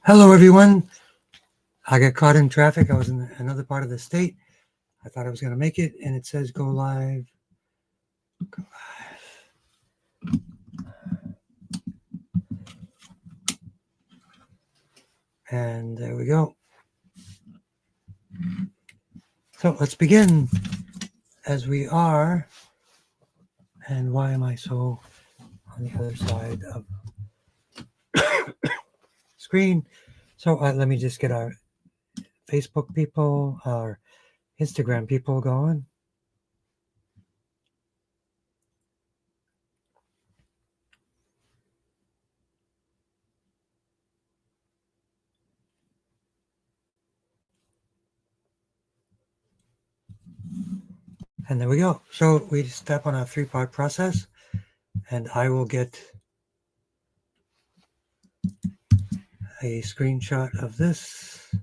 Hello, everyone. I got caught in traffic. I was in another part of the state. I thought I was going to make it, and it says go live. Go live. And there we go. So let's begin as we are. And why am I so on the other side of screen? So let me just get our Facebook people, our Instagram people going. And there we go. So we step on a 3-part process, and I will get a screenshot of this.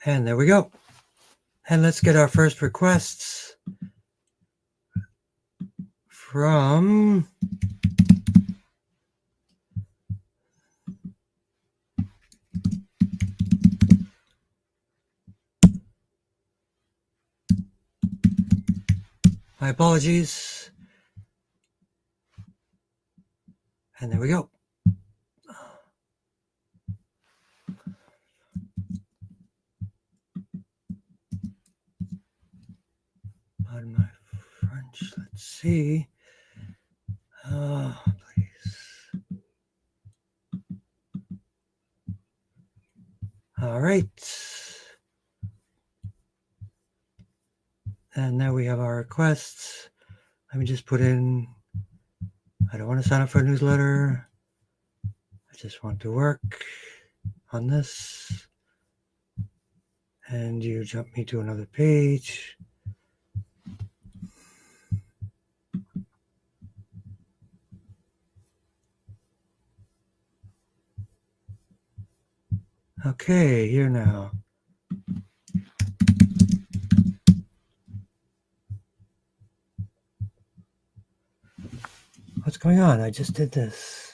And there we go. And let's get our first requests from my apologies. And there we go. Pardon my French. Let's see. Please. All right. And now we have our requests. Let me just put in, I don't want to sign up for a newsletter. I just want to work on this. And you jump me to another page. Okay, here now. What's going on? I just did this.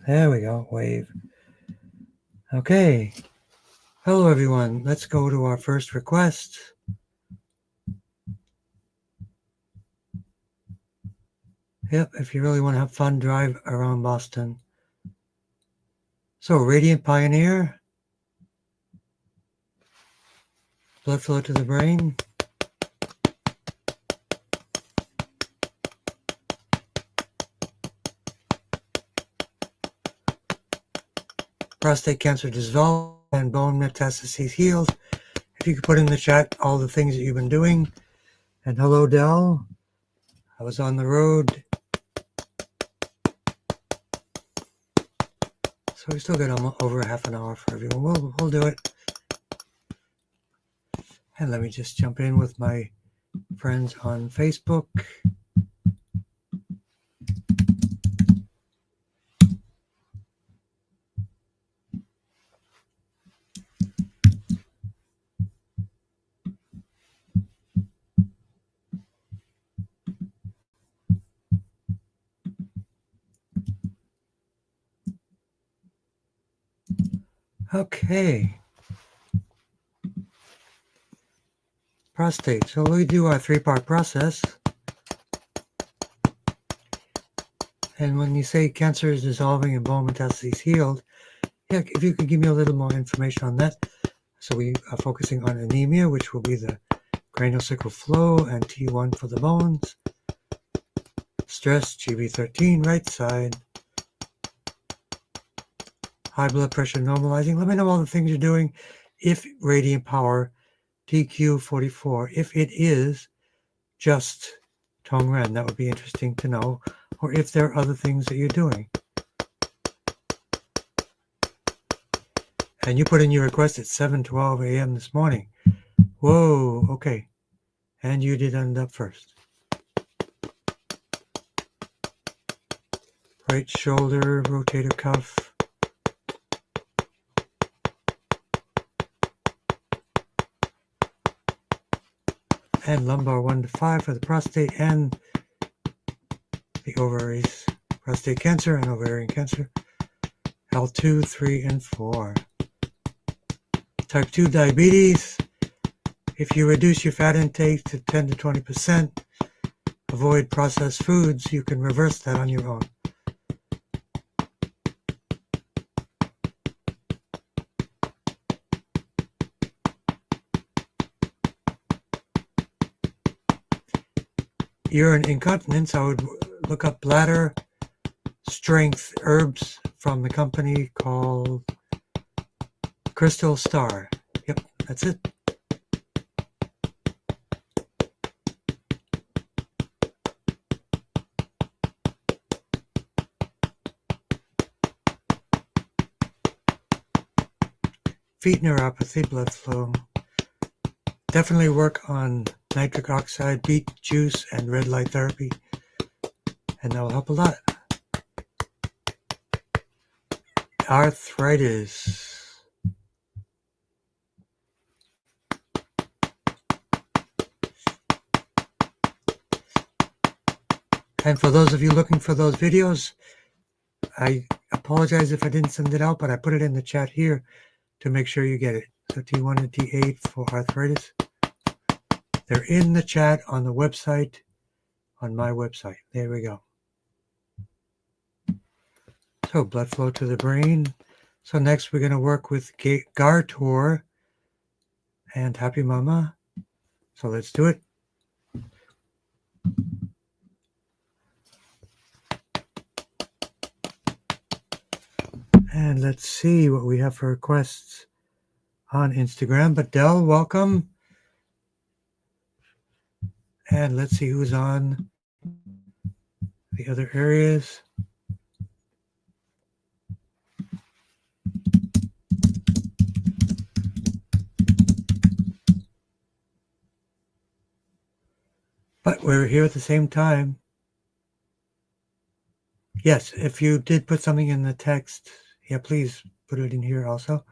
There we go, wave. Okay. Hello, everyone. Let's go to our first request. Yep, if you really want to have fun, drive around Boston. So, Radiant Pioneer. Blood flow to the brain. Prostate cancer dissolved and bone metastases healed. If you could put in the chat all the things that you've been doing. And hello, Dell. I was on the road. So we still got over half an hour for everyone. We'll do it. And let me just jump in with my friends on Facebook. Okay. Prostate. So we do our 3-part process. And when you say cancer is dissolving and bone metastases healed, yeah, if you could give me a little more information on that. So we are focusing on anemia, which will be the craniosacral flow, and T1 for the bones. Stress, GB13, right side. High blood pressure normalizing. Let me know all the things you're doing. If radiant power, TQ44, if it is just Tongren, that would be interesting to know. Or if there are other things that you're doing. And you put in your request at 7:12 a.m. this morning. Whoa, okay. And you did end up first. Right shoulder, rotator cuff. and lumbar 1 to 5 for the prostate and the ovaries, prostate cancer and ovarian cancer. L2, 3, and 4. Type 2 diabetes. If you reduce your fat intake to 10 to 20%, avoid processed foods, you can reverse that on your own. Urine incontinence, I would look up bladder strength herbs from the company called Crystal Star. Yep, that's it. Feet neuropathy, blood flow. Definitely work on nitric oxide, beet juice, and red light therapy, and that will help a lot. Arthritis. And for those of you looking for those videos, I apologize if I didn't send it out, but I put it in the chat here to make sure you get it. So T1 and T8 for arthritis. They're in the chat on the website, on my website. There we go. So blood flow to the brain. So next we're going to work with Gartor and Happy Mama. So let's do it. And let's see what we have for requests on Instagram. But Dell, welcome. And let's see who's on the other areas. But we're here at the same time. Yes, if you did put something in the text, yeah, please put it in here also.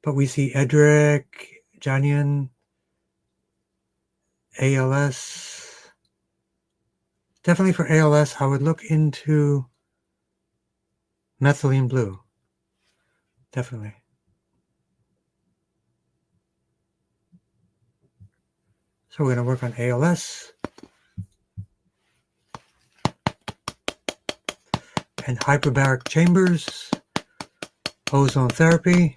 But we see Edric, Janian, ALS. Definitely for ALS, I would look into methylene blue. Definitely. So we're going to work on ALS and hyperbaric chambers, ozone therapy.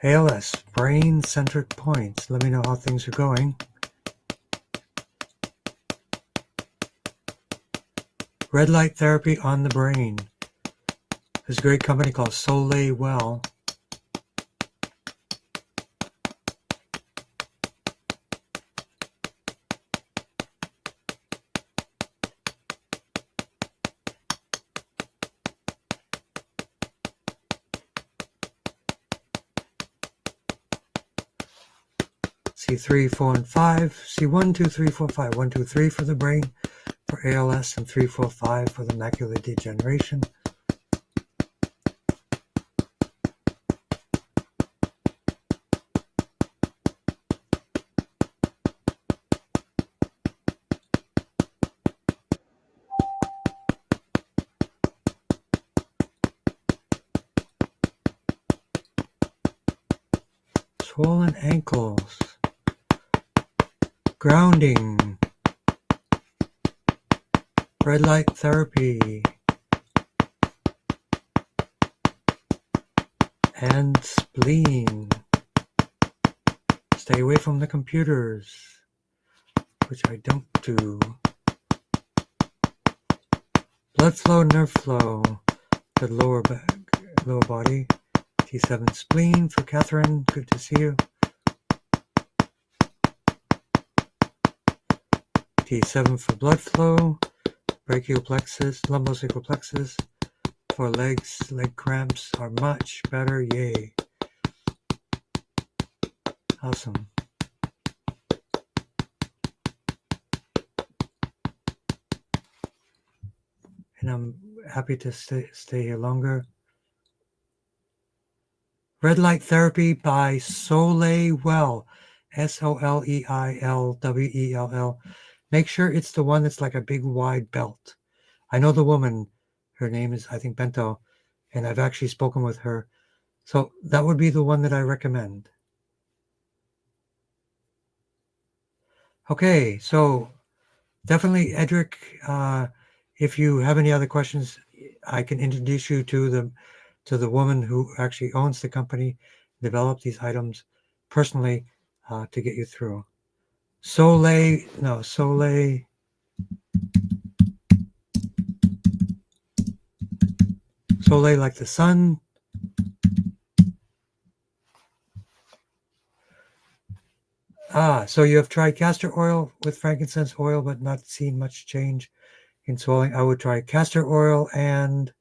ALS, brain-centric points. Let me know how things are going. Red light therapy on the brain. There's a great company called Soleil Well. C3, 4, and 5. C1, 2, 3, 4, 5. 1, 2, 3 for the brain for ALS, and 3, 4, 5 for the macular degeneration. Swollen ankles. Grounding. Red light therapy. And spleen. Stay away from the computers, which I don't do. Blood flow, nerve flow to the lower body. T7 spleen for Catherine. Good to see you. T7 for blood flow. Brachial plexus, lumbosacral plexus for legs. Leg cramps are much better. Yay. Awesome. and I'm happy to stay here longer. Red Light Therapy by Soleil Well, Soleilwell. Make sure it's the one that's like a big wide belt. I know the woman, her name is, I think, Bento, and I've actually spoken with her. So that would be the one that I recommend. Okay, so definitely, Edric, if you have any other questions, I can introduce you to the woman who actually owns the company, developed these items personally to get you through. Soleil like the sun. So you have tried castor oil with frankincense oil, but not seen much change in swelling. I would try castor oil and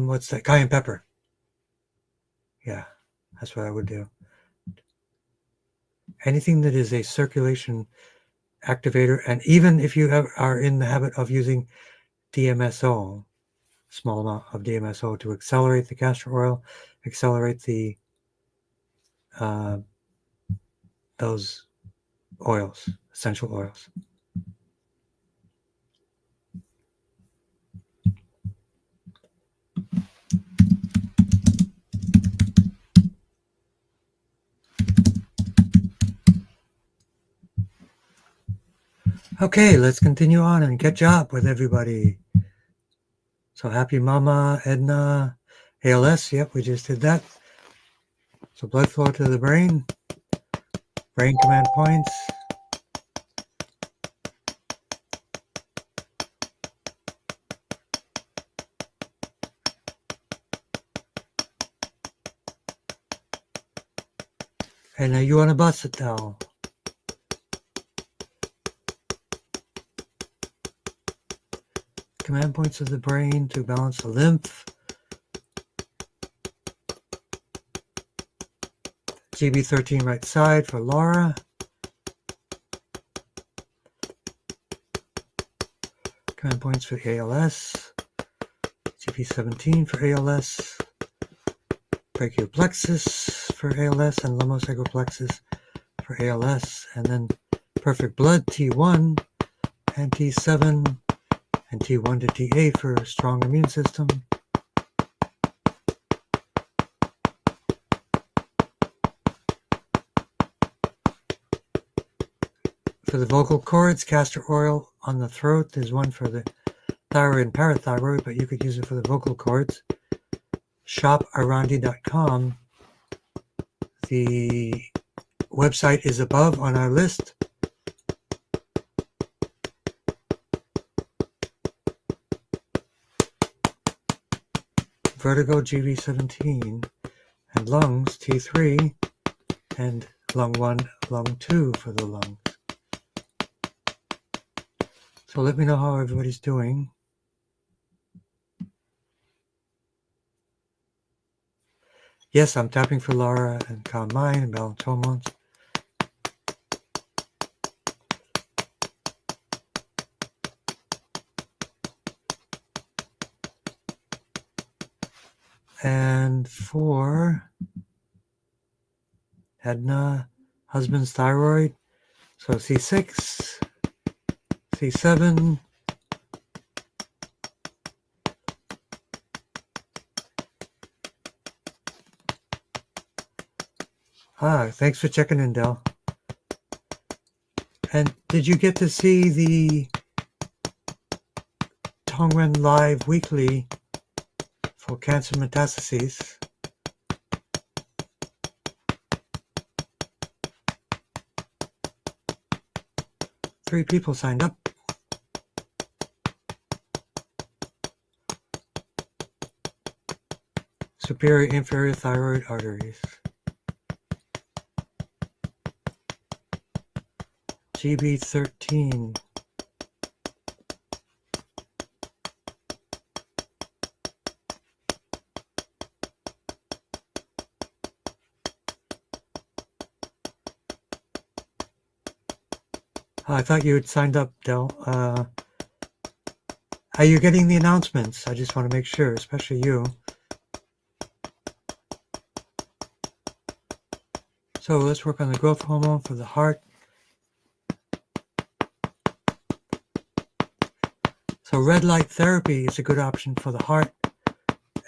what's that? Cayenne pepper. Yeah, that's what I would do. Anything that is a circulation activator, and even if you are in the habit of using DMSO, small amount of DMSO to accelerate the castor oil, accelerate the those oils, essential oils. Okay, let's continue on and catch up with everybody. So happy mama, Edna, ALS, yep, we just did that. So blood flow to the brain command points. And now you want to bust it now. Command points of the brain to balance the lymph. GB13 right side for Laura. Command points for ALS. GB17 for ALS. Brachial plexus for ALS and lumosacral plexus for ALS. And then perfect blood T1 and T7 and T1 to T8 for a strong immune system. For the vocal cords, castor oil on the throat. There's one for the thyroid and parathyroid, but you could use it for the vocal cords. Shoparandi.com. The website is above on our list. Vertigo GV17 and lungs T3 and lung 1, lung 2 for the lungs. So let me know how everybody's doing. Yes, I'm tapping for Laura and calm mind and balance hormones. And for Edna, husband's thyroid. So C6, C7. Thanks for checking in, Del. And did you get to see the Tongren Live Weekly for cancer metastases? 3 people signed up. Superior, inferior thyroid arteries. GB13. I thought you had signed up, Del. Are you getting the announcements? I just want to make sure, especially you. So let's work on the growth hormone for the heart. So red light therapy is a good option for the heart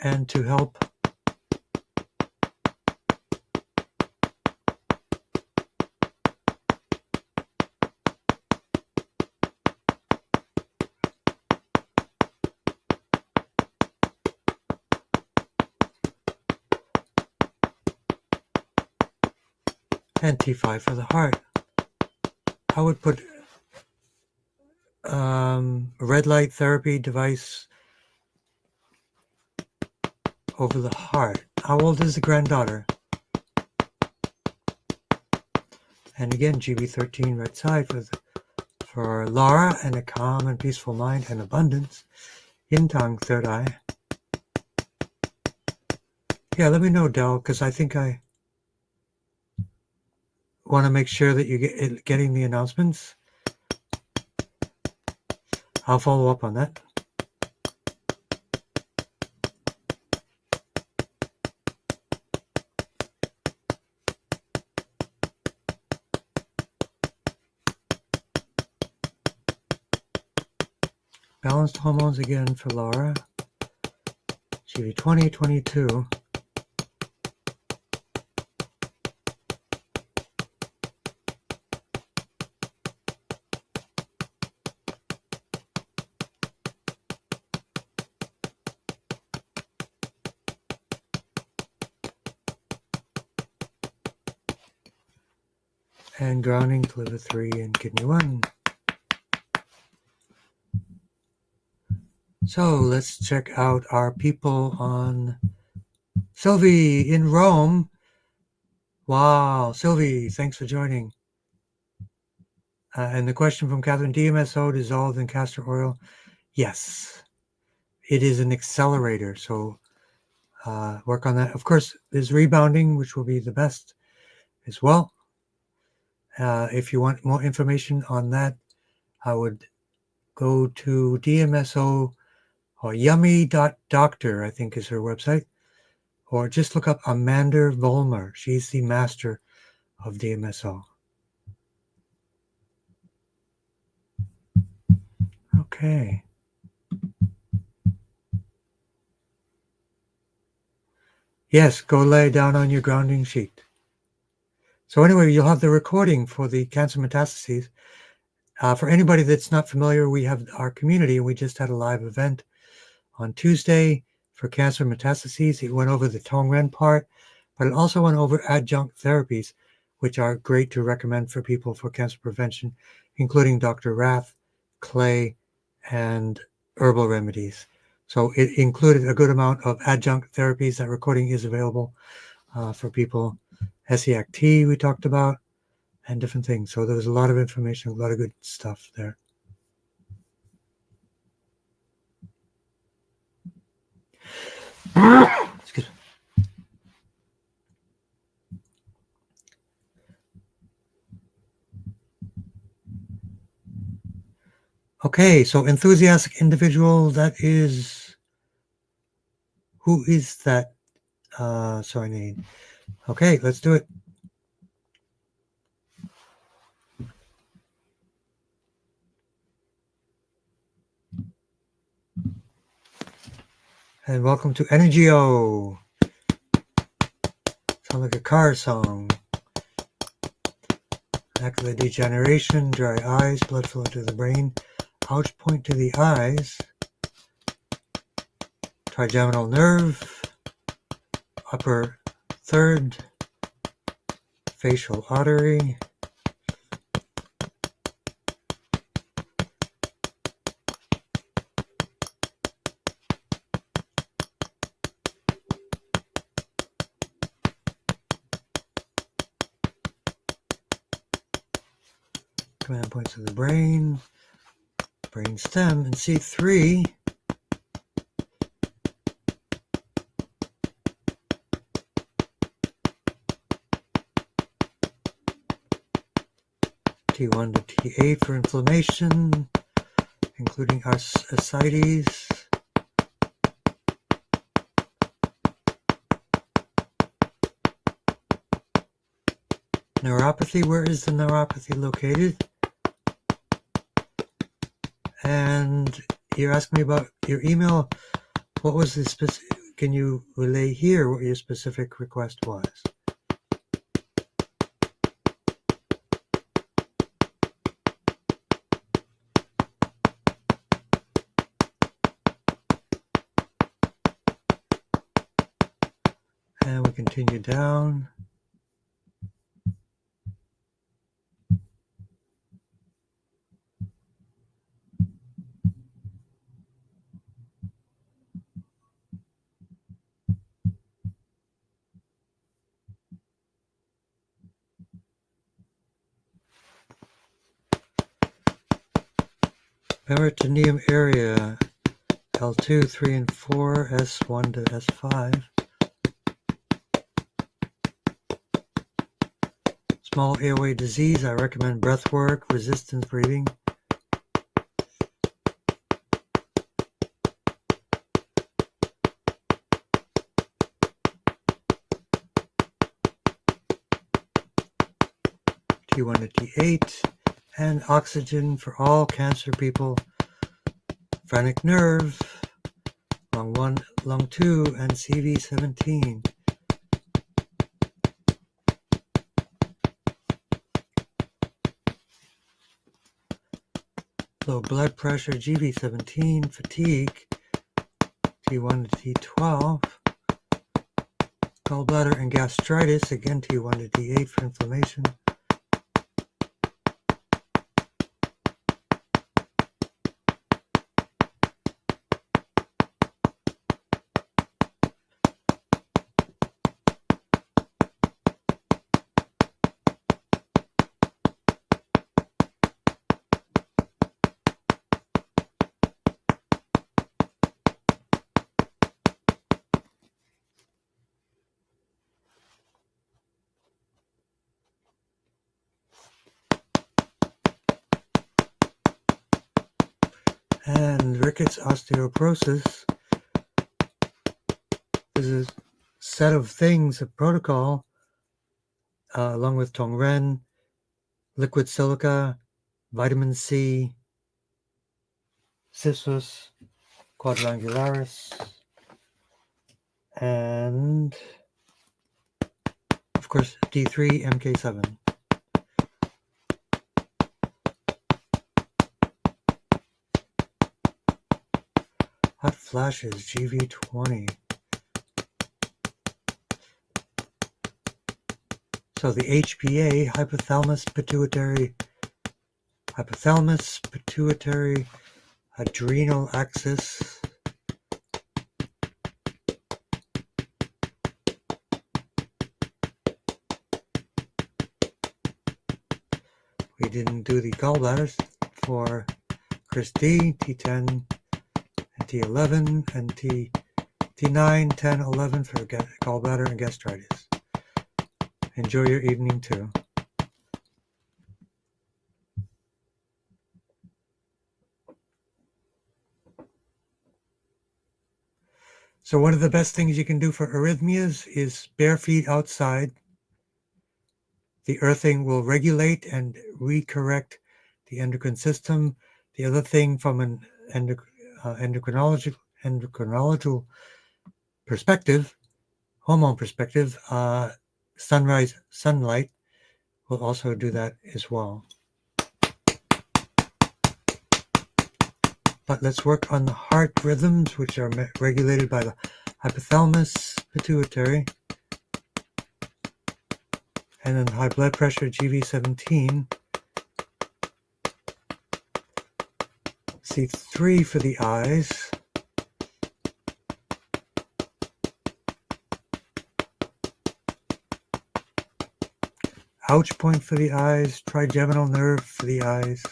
and to help and T5 for the heart. I would put a red light therapy device over the heart. How old is the granddaughter? And again, GB13 right side for Laura, and a calm and peaceful mind and abundance. Yin Tong, third eye. Yeah, let me know, Del, because I think I want to make sure that you get getting the announcements. I'll follow up on that. Balanced hormones again for Laura. GB20, 22. And grounding to liver 3 and kidney 1. So let's check out our people on Sylvie in Rome. Wow, Sylvie, thanks for joining. And the question from Catherine, DMSO dissolved in castor oil? Yes, it is an accelerator. So work on that. Of course, there's rebounding, which will be the best as well. If you want more information on that, I would go to DMSO or yummy.doctor, I think is her website, or just look up Amanda Vollmer. She's the master of DMSO. Okay. Yes, go lay down on your grounding sheet. So anyway, you'll have the recording for the cancer metastases. For anybody that's not familiar, we have our community. We just had a live event on Tuesday for cancer metastases. It went over the Tongren part, but it also went over adjunct therapies, which are great to recommend for people for cancer prevention, including Dr. Rath, Clay, and herbal remedies. So it included a good amount of adjunct therapies. That recording is available for people. SEACT we talked about, and different things. So there was a lot of information, a lot of good stuff there. Excuse me. Okay, so enthusiastic individual, that is, who is that? Sorry, name. Okay, let's do it. And welcome to Energio. Sound like a car song. Macular degeneration, dry eyes, blood flow to the brain, ouch point to the eyes, trigeminal nerve, upper third, facial artery, command points of the brain, brain stem, and C3. T1 to T8 for inflammation, including ascites. Neuropathy, where is the neuropathy located? And you're asking me about your email. What was the specific? Can you relay here what your specific request was? And we continue down. Peritoneum area, L2, 3, and 4, S1 to S5. Small airway disease, I recommend breath work, resistance breathing. T1 to T8, and oxygen for all cancer people. Phrenic nerve, lung 1, lung 2, and CV17. Low blood pressure, GV17, fatigue, T1 to T12. Gallbladder and gastritis, again T1 to T8 for inflammation. And rickets, osteoporosis. This is a set of things, a protocol, along with Tongren, liquid silica, vitamin C, Cissus quadrangularis, and of course D3 MK7. Hot flashes, GV20. So the HPA, hypothalamus, pituitary, adrenal axis. We didn't do the gallbladders for Chris D, T10, and T11, and T9, 10, 11 for gallbladder and gastritis. Enjoy your evening too. So one of the best things you can do for arrhythmias is bare feet outside. The earthing will regulate and recorrect the endocrine system. The other thing from an endocrinological perspective, hormone perspective, sunrise sunlight will also do that as well. But let's work on the heart rhythms, which are regulated by the hypothalamus, pituitary, and then high blood pressure, GV17. C3 for the eyes. Ouch point for the eyes, trigeminal nerve for the eyes.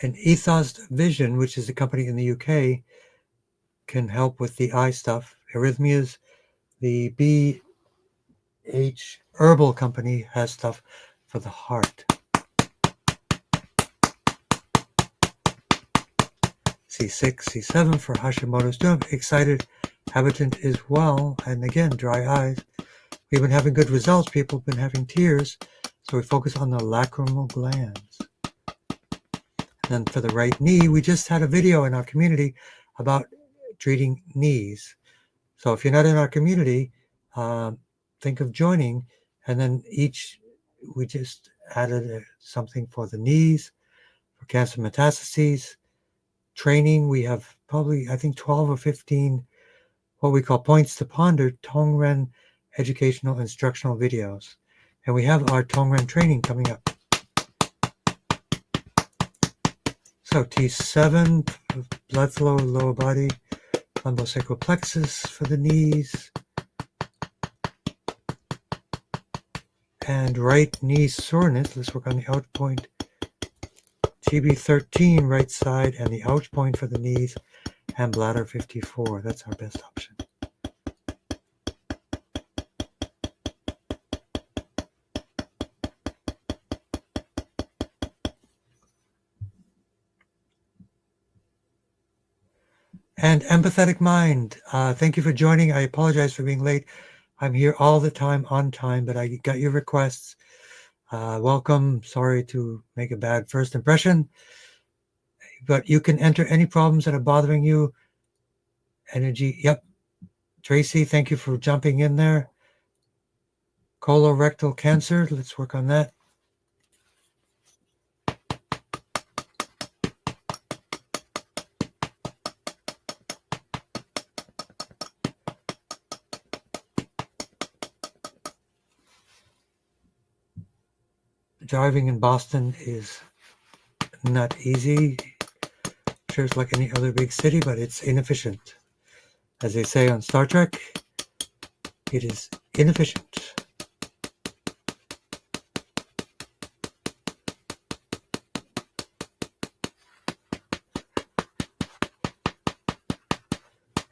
And Ethos Vision, which is a company in the UK, can help with the eye stuff, arrhythmias. The H Herbal Company has stuff for the heart. C6, C7 for Hashimoto's doing excited habitant as well. And again, dry eyes. We've been having good results. People have been having tears. So we focus on the lacrimal glands. And for the right knee, we just had a video in our community about treating knees. So if you're not in our community, think of joining. And then we just added something for the knees, for cancer metastases. Training, we have probably, I think, 12 or 15 what we call points to ponder Tongren educational instructional videos. And we have our Tongren training coming up. So T7, blood flow, lower body, lumbosacral plexus for the knees, and right knee soreness. Let's work on the out point. GB13, right side, and the ouch point for the knees, and bladder 54. That's our best option. And empathetic mind. Thank you for joining. I apologize for being late. I'm here all the time on time, but I got your requests. Welcome. Sorry to make a bad first impression, but you can enter any problems that are bothering you. Energy. Yep. Tracy, thank you for jumping in there. Colorectal cancer. Let's work on that. Driving in Boston is not easy. Sure, it's like any other big city, but it's inefficient. As they say on Star Trek, it is inefficient.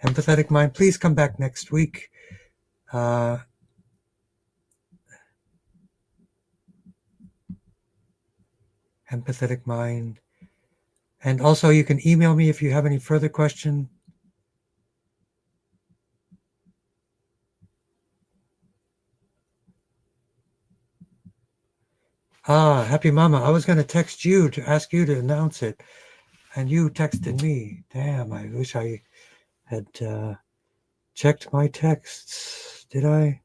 Empathetic mind, please come back next week. Empathetic mind. And also you can email me if you have any further question. Happy Mama. I was going to text you to ask you to announce it. And you texted me. Damn, I wish I had checked my texts. Did I?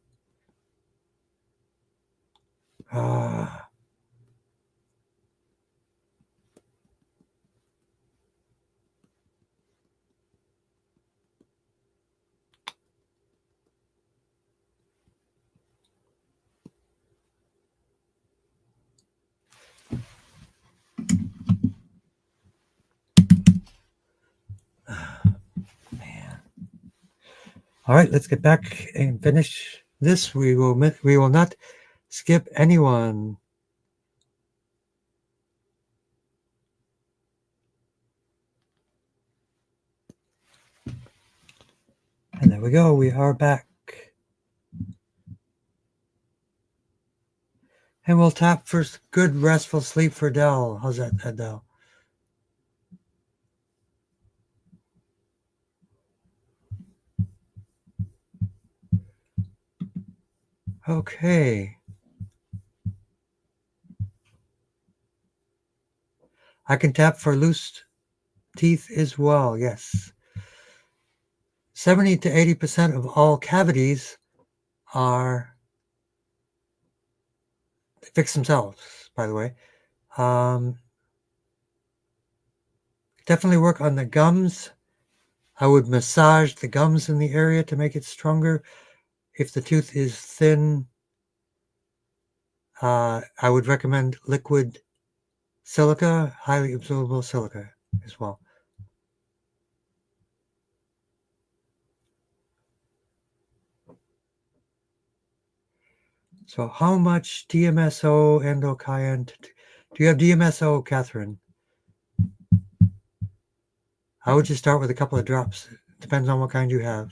Man. All right, let's get back and finish this. We will not skip anyone. And there we go. We are back. And we'll tap for good restful sleep for Dell. How's that, Adele? Okay. I can tap for loose teeth as well, yes. 70 to 80% of all cavities they fix themselves, by the way. Definitely work on the gums. I would massage the gums in the area to make it stronger. If the tooth is thin, I would recommend liquid silica, highly absorbable silica as well. So how much DMSO endocrine? Do you have DMSO, Catherine? I would just start with a couple of drops. Depends on what kind you have.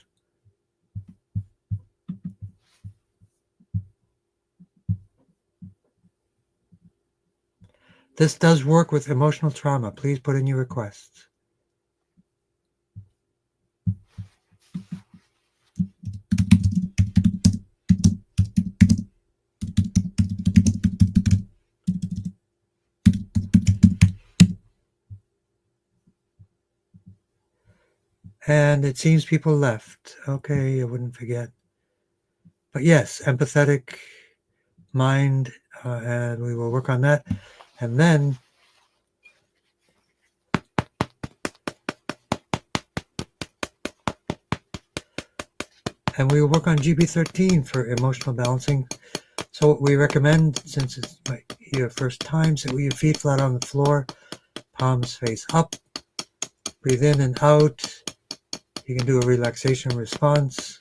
This does work with emotional trauma. Please put in your requests. And it seems people left. Okay, I wouldn't forget. But yes, empathetic mind, and we will work on that. And then we will work on GB13 for emotional balancing. So what we recommend, since it's your first time, sit with your feet flat on the floor, palms face up, breathe in and out. You can do a relaxation response.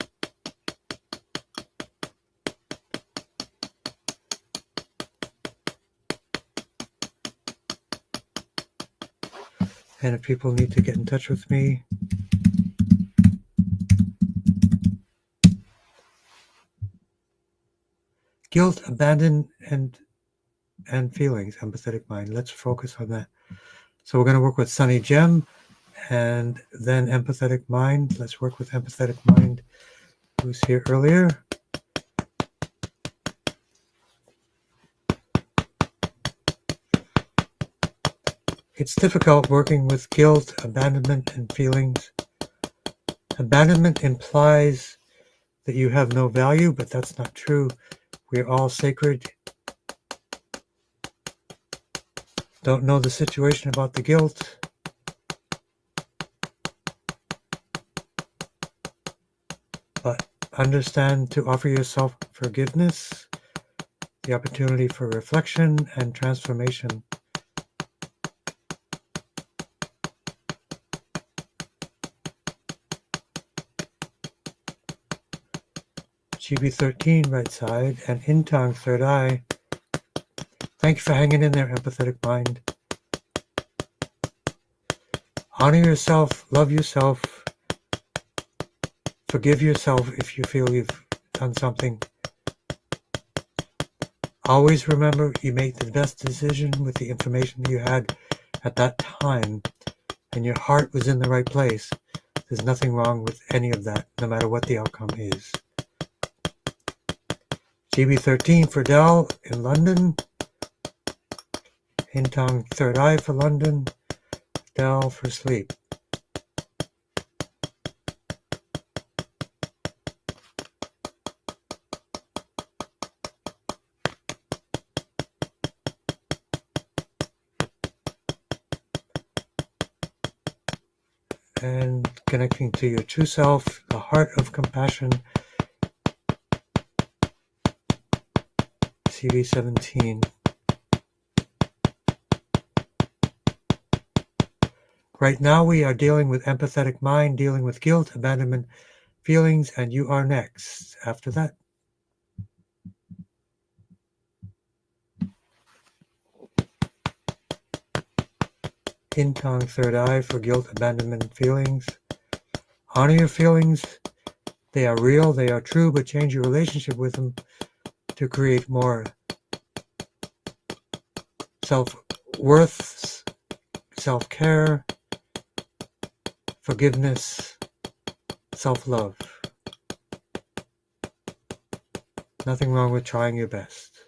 And if people need to get in touch with me, guilt, abandon, and feelings, empathetic mind. Let's focus on that. So we're going to work with Sunny Gem and then empathetic mind. Let's work with empathetic mind, who's here earlier. It's difficult working with guilt, abandonment, and feelings. Abandonment implies that you have no value, but that's not true. We're all sacred. Don't know the situation about the guilt. But understand to offer yourself forgiveness, the opportunity for reflection and transformation. GB13, right side, and in Tong, third eye. Thank you for hanging in there, empathetic mind. Honor yourself, love yourself, forgive yourself if you feel you've done something. Always remember you make the best decision with the information you had at that time, and your heart was in the right place. There's nothing wrong with any of that, no matter what the outcome is. GB13 for Dell in London. Intong third eye for London. Dell for sleep. And connecting to your true self, the heart of compassion. CV17. Right now we are dealing with empathetic mind, dealing with guilt, abandonment, feelings, and you are next after that. Intong third eye for guilt, abandonment, and feelings. Honor your feelings. They are real, they are true, but change your relationship with them to create more self-worth, self-care, forgiveness, self-love. Nothing wrong with trying your best.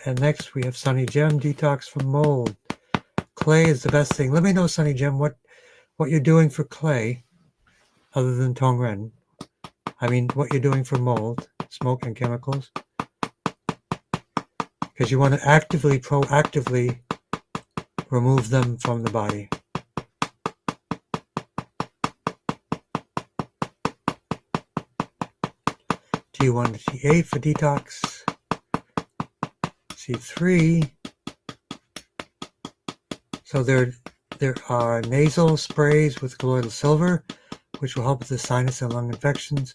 And next we have Sunny Gem, detox from mold. Clay is the best thing. Let me know, Sunny Gem, what you're doing for clay, other than Tongren. I mean, what you're doing for mold, smoke and chemicals. Because you want to actively, proactively remove them from the body. T1 to T8 for detox. C3. So there are nasal sprays with colloidal silver, which will help with the sinus and lung infections.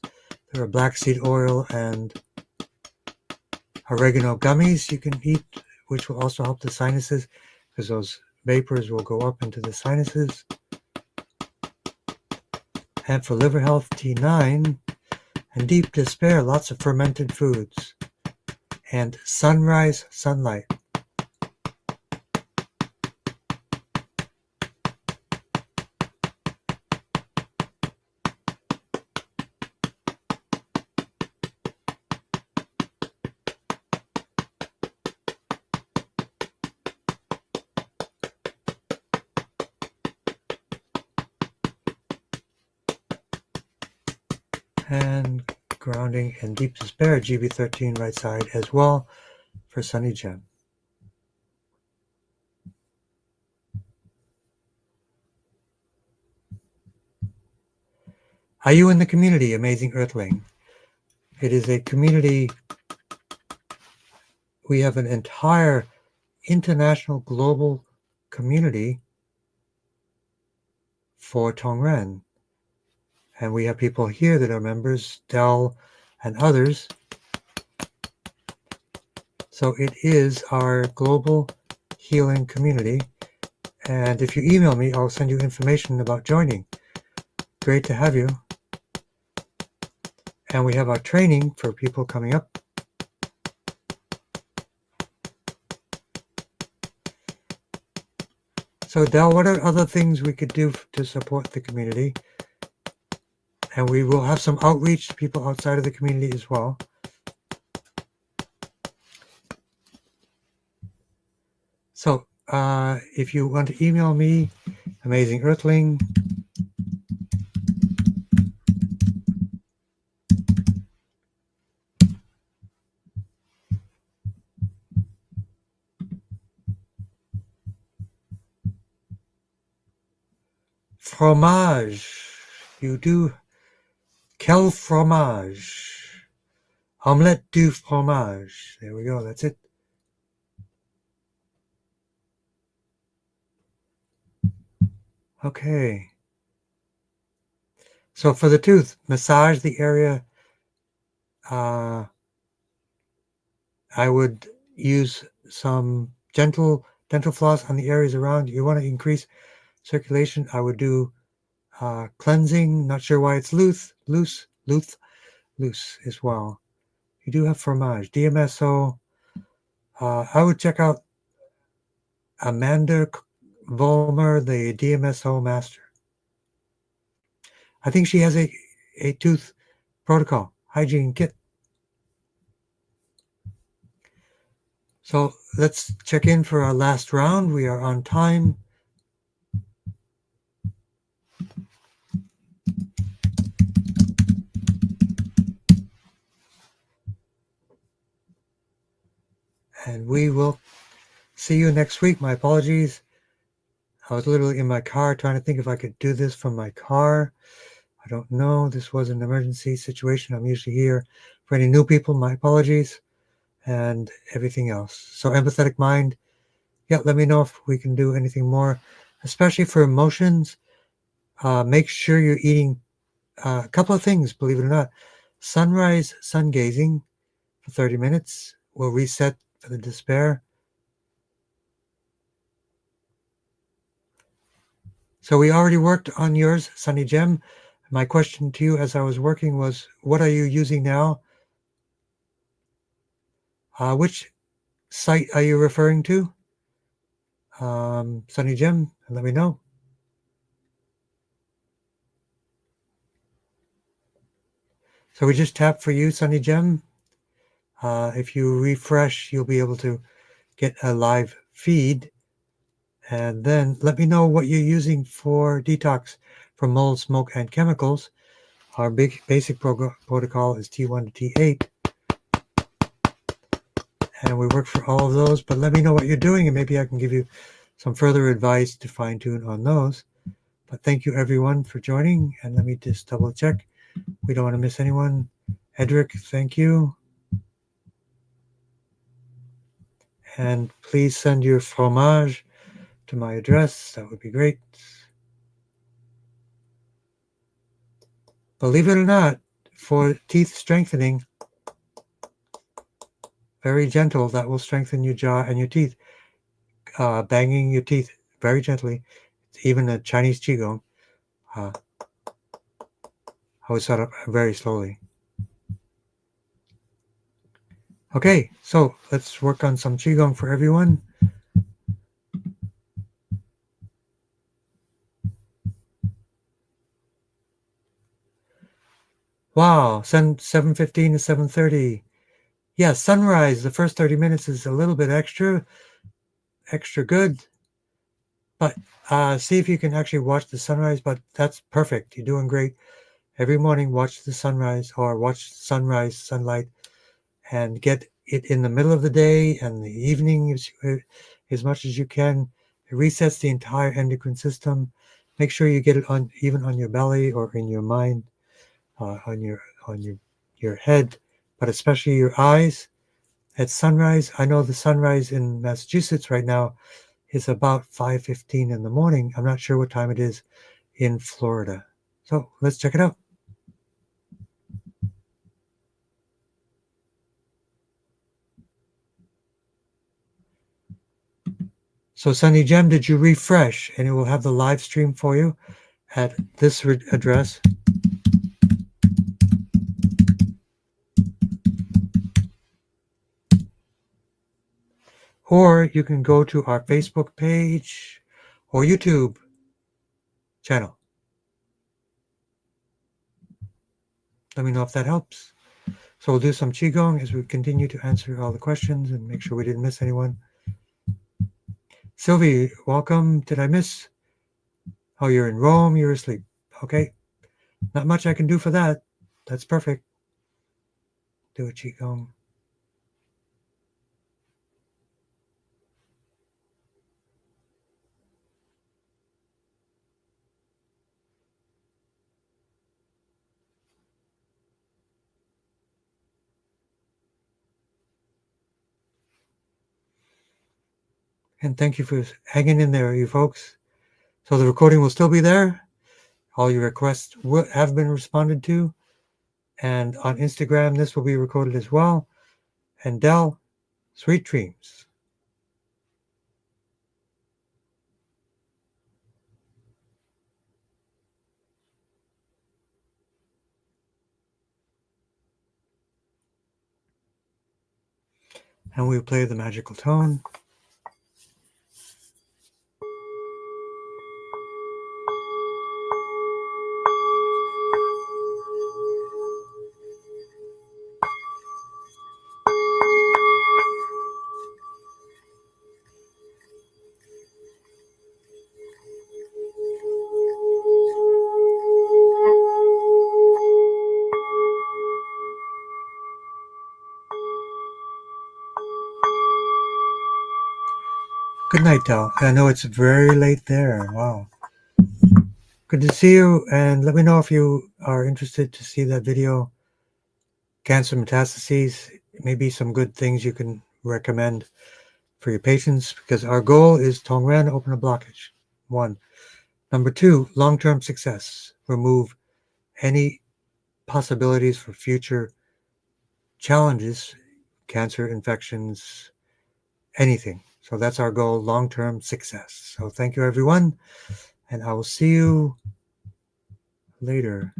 There are black seed oil and oregano gummies you can eat, which will also help the sinuses, because those vapors will go up into the sinuses. And for liver health, T9. And deep despair, lots of fermented foods. And sunrise, sunlight. And grounding and deep despair, GB13 right side as well for Sunny Gem. Are you in the community, Amazing Earthling? It is a community. We have an entire international global community for Tongren. And we have people here that are members, Dell and others. So it is our global healing community. And if you email me, I'll send you information about joining. Great to have you. And we have our training for people coming up. So Dell, what are other things we could do to support the community? And we will have some outreach to people outside of the community as well. So if you want to email me, Amazing Earthling, fromage, you do, quel fromage, omelette du fromage. There we go, that's it. Okay. So for the tooth, massage the area. I would use some gentle dental floss on the areas around. You want to increase circulation. I would do cleansing. Not sure why it's loose as well. You do have fromage, DMSO. I would check out Amanda Volmer, the DMSO master. I think she has a tooth protocol, hygiene kit. So let's check in for our last round. We are on time. And we will see you next week. My apologies. I was literally in my car trying to think if I could do this from my car. I don't know. This was an emergency situation. I'm usually here for any new people. My apologies and everything else. So empathetic mind. Yeah, let me know if we can do anything more, especially for emotions. Make sure you're eating a couple of things, believe it or not. Sunrise sun gazing for 30 minutes will reset for the despair. So we already worked on yours, Sunny Gem. My question to you as I was working was, what are you using now? Which site are you referring to? Sunny Gem, let me know. So we just tapped for you, Sunny Gem. If you refresh, you'll be able to get a live feed. And then let me know what you're using for detox from mold, smoke, and chemicals. Our basic protocol is T1 to T8. And we work for all of those, but let me know what you're doing and maybe I can give you some further advice to fine tune on those. But thank you everyone for joining, and let me just double check. We don't want to miss anyone. Edric, thank you. And please send your fromage to my address. That would be great. Believe it or not, for teeth strengthening, very gentle, that will strengthen your jaw and your teeth. Banging your teeth very gently, even a Chinese qigong. I will start up very slowly. Okay, so let's work on some Qigong for everyone. Wow, 7:15 to 7:30. Yeah, sunrise, the first 30 minutes is a little bit extra good. But see if you can actually watch the sunrise, but that's perfect. You're doing great. Every morning, watch the sunrise or watch sunrise, sunlight, and get it in the middle of the day and the evening as much as you can. It resets the entire endocrine system. Make sure you get it on even on your belly or in your mind, on your head, but especially your eyes. At sunrise, I know the sunrise in Massachusetts right now is about 5:15 in the morning. I'm not sure what time it is in Florida. So let's check it out. So Sunny Gem, did you refresh? And it will have the live stream for you at this address. Or you can go to our Facebook page or YouTube channel. Let me know if that helps. So we'll do some Qigong as we continue to answer all the questions and make sure we didn't miss anyone. Sylvie, welcome. Did I miss? Oh, you're in Rome. You're asleep. Okay. Not much I can do for that. That's perfect. Do a Qigong. And thank you for hanging in there, you folks. So the recording will still be there. All your requests have been responded to. And on Instagram, this will be recorded as well. And Del, sweet dreams. And we'll play the magical tone. Good night, Del. I know it's very late there. Wow. Good to see you. And let me know if you are interested to see that video, Cancer Metastases. Maybe some good things you can recommend for your patients, because our goal is Tongren, open a blockage. 1. Number 2, long-term success. Remove any possibilities for future challenges, cancer, infections, anything. So that's our goal, long-term success. So thank you, everyone, and I will see you later.